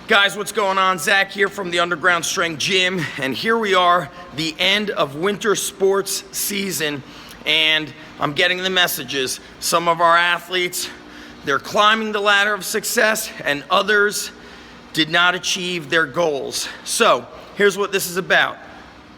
Guys, what's going on? Zach here from the Underground Strength Gym, and here we are, the end of winter sports season, and I'm getting the messages. Some of our athletes, they're climbing the ladder of success, and others did not achieve their goals. So here's what this is about.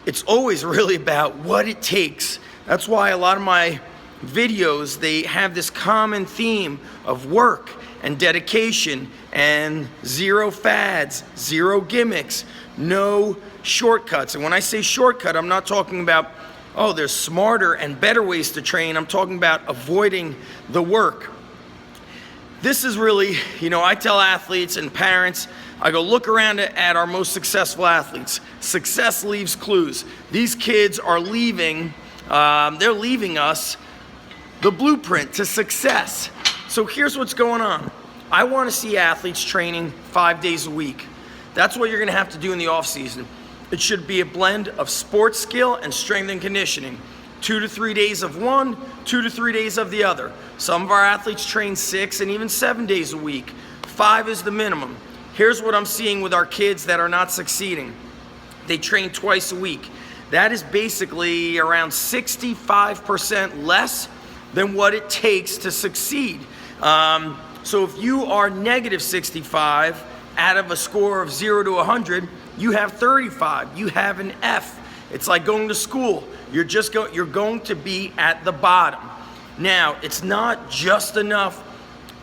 It's always really about what it takes. That's why a lot of my videos, they have this common theme of work and dedication and zero fads, zero gimmicks, no shortcuts. And when I say shortcut, I'm not talking about, oh, there's smarter and better ways to train. I'm talking about avoiding the work. This is really, I tell athletes and parents, I go look around at our most successful athletes. Success leaves clues. These kids are leaving, they're leaving us the blueprint to success. So here's what's going on. I want to see athletes training 5 days a week. That's what you're going to have to do in the off season. It should be a blend of sports skill and strength and conditioning. 2 to 3 days of one, 2 to 3 days of the other. Some of our athletes train 6 and even 7 days a week. 5 is the minimum. Here's what I'm seeing with our kids that are not succeeding. They train twice a week. That is basically around 65% less than what it takes to succeed. So if you are negative 65 out of a score of 0 to 100, you have 35. You have an F. It's like going to school. You're going to be at the bottom. Now, it's not just enough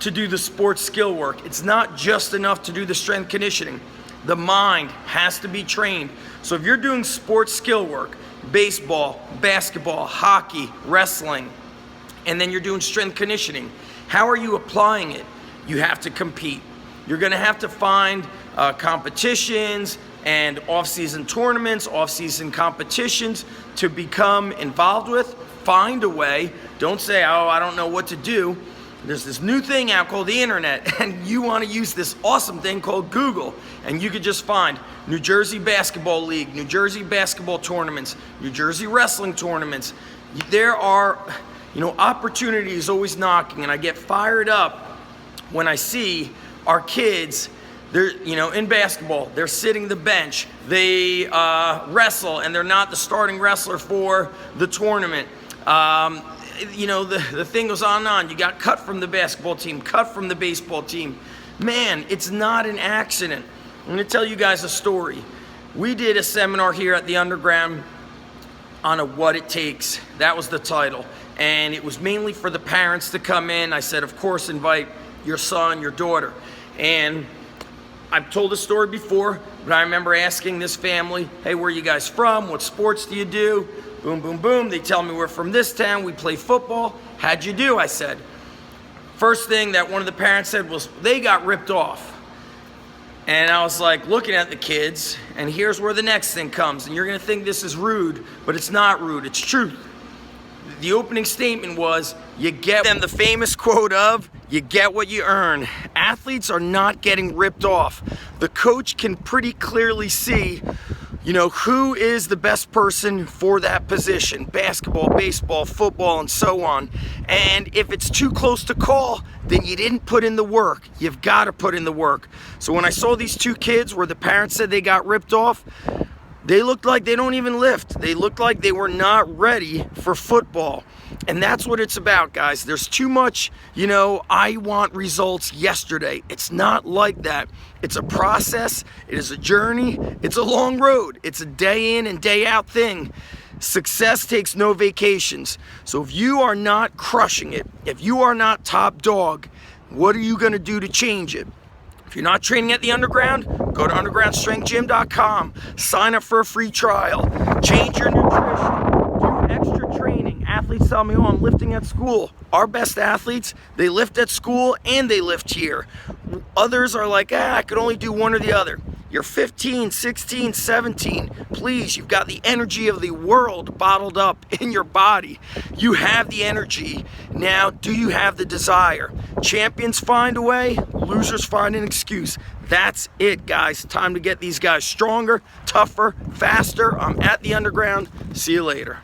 to do the sports skill work. It's not just enough to do the strength conditioning. The mind has to be trained. So if you're doing sports skill work, baseball, basketball, hockey, wrestling, and then you're doing strength conditioning, how are you applying it? You have to compete. You're gonna have to find competitions and off-season tournaments, off-season competitions to become involved with. Find a way. Don't say, oh, I don't know what to do. There's this new thing out called the internet, and you wanna use this awesome thing called Google, and you could just find New Jersey Basketball League, New Jersey basketball tournaments, New Jersey wrestling tournaments. There are, opportunities always knocking, and I get fired up when I see our kids, they're, in basketball, they're sitting the bench, they wrestle, and they're not the starting wrestler for the tournament. The thing goes on and on. You got cut from the basketball team, cut from the baseball team. Man, it's not an accident. I'm gonna tell you guys a story. We did a seminar here at the Underground on What It Takes. That was the title. And it was mainly for the parents to come in. I said, of course, invite your son, your daughter. And I've told this story before, but I remember asking this family, hey, where are you guys from? What sports do you do? Boom, boom, boom. They tell me we're from this town, we play football. How'd you do? I said. First thing that one of the parents said was, they got ripped off. And I was like looking at the kids, and here's where the next thing comes. And you're gonna think this is rude, but it's not rude, it's truth. The opening statement was, you get them, the famous quote of, you get what you earn. Athletes are not getting ripped off. The coach can pretty clearly see, who is the best person for that position. Basketball, baseball, football, and so on. And if it's too close to call, then you didn't put in the work. You've got to put in the work. So when I saw these two kids where the parents said they got ripped off, they looked like they don't even lift. They looked like they were not ready for football. And that's what it's about, guys. There's too much, I want results yesterday. It's not like that. It's a process. It is a journey. It's a long road. It's a day in and day out thing. Success takes no vacations. So if you are not crushing it, if you are not top dog, what are you going to do to change it? If you're not training at the Underground, go to undergroundstrengthgym.com. Sign up for a free trial. Change your nutrition. Do extra training. Athletes tell me, oh, I'm lifting at school. Our best athletes, they lift at school and they lift here. Others are like, I could only do one or the other. You're 15, 16, 17. Please, you've got the energy of the world bottled up in your body. You have the energy. Now, do you have the desire? Champions find a way, losers find an excuse. That's it, guys. Time to get these guys stronger, tougher, faster. I'm at the Underground. See you later.